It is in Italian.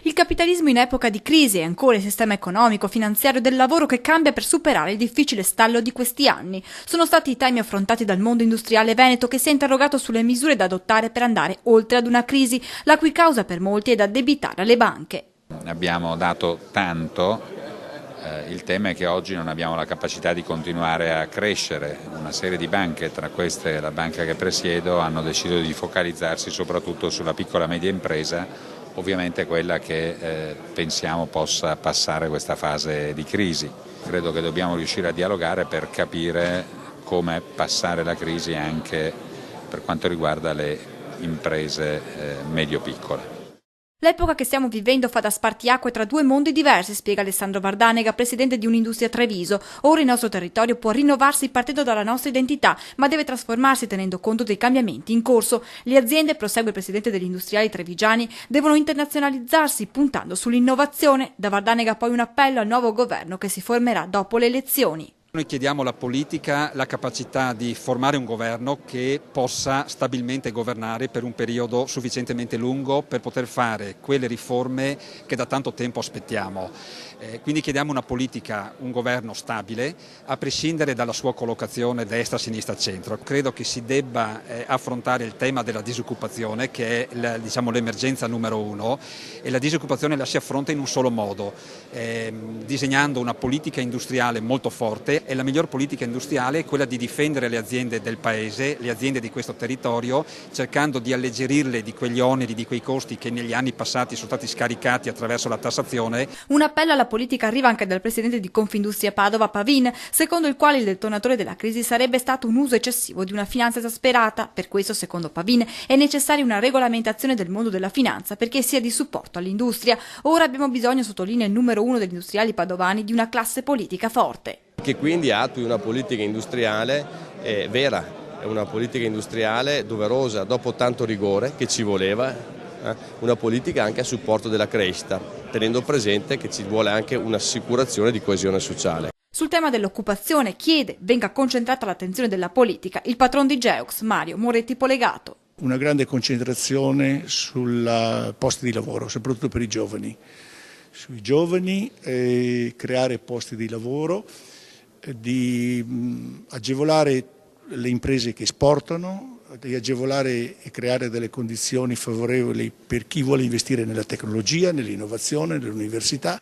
Il capitalismo in epoca di crisi e ancora il sistema economico, finanziario del lavoro che cambia per superare il difficile stallo di questi anni. Sono stati i temi affrontati dal mondo industriale veneto, che si è interrogato sulle misure da adottare per andare oltre ad una crisi, la cui causa per molti è da addebitare alle banche. Abbiamo dato tanto. Il tema è che oggi non abbiamo la capacità di continuare a crescere. Una serie di banche, tra queste la banca che presiedo, hanno deciso di focalizzarsi soprattutto sulla piccola e media impresa, ovviamente quella che pensiamo possa passare questa fase di crisi. Credo che dobbiamo riuscire a dialogare per capire come passare la crisi anche per quanto riguarda le imprese medio-piccole. L'epoca che stiamo vivendo fa da spartiacque tra due mondi diversi, spiega Alessandro Vardanega, presidente di Unindustria Treviso. Ora il nostro territorio può rinnovarsi partendo dalla nostra identità, ma deve trasformarsi tenendo conto dei cambiamenti in corso. Le aziende, prosegue il presidente degli industriali trevigiani, devono internazionalizzarsi puntando sull'innovazione. Da Vardanega poi un appello al nuovo governo che si formerà dopo le elezioni. Noi chiediamo alla politica la capacità di formare un governo che possa stabilmente governare per un periodo sufficientemente lungo per poter fare quelle riforme che da tanto tempo aspettiamo. Quindi chiediamo una politica, un governo stabile, a prescindere dalla sua collocazione destra, sinistra, centro. Credo che si debba affrontare il tema della disoccupazione, che è l'emergenza numero uno, e la disoccupazione la si affronta in un solo modo, disegnando una politica industriale molto forte. E la miglior politica industriale è quella di difendere le aziende del paese, le aziende di questo territorio, cercando di alleggerirle di quegli oneri, di quei costi che negli anni passati sono stati scaricati attraverso la tassazione. Un appello alla politica arriva anche dal presidente di Confindustria Padova, Pavin, secondo il quale il detonatore della crisi sarebbe stato un uso eccessivo di una finanza esasperata. Per questo, secondo Pavin, è necessaria una regolamentazione del mondo della finanza perché sia di supporto all'industria. Ora abbiamo bisogno, sottolinea il numero uno degli industriali padovani, di una classe politica forte. Che quindi attui una politica industriale vera, una politica industriale doverosa dopo tanto rigore che ci voleva, una politica anche a supporto della crescita, tenendo presente che ci vuole anche un'assicurazione di coesione sociale. Sul tema dell'occupazione chiede venga concentrata l'attenzione della politica il patron di Geox, Mario Moretti Polegato. Una grande concentrazione sul posti di lavoro, soprattutto per i giovani. Sui giovani creare posti di lavoro, di agevolare le imprese che esportano, di agevolare e creare delle condizioni favorevoli per chi vuole investire nella tecnologia, nell'innovazione, nell'università.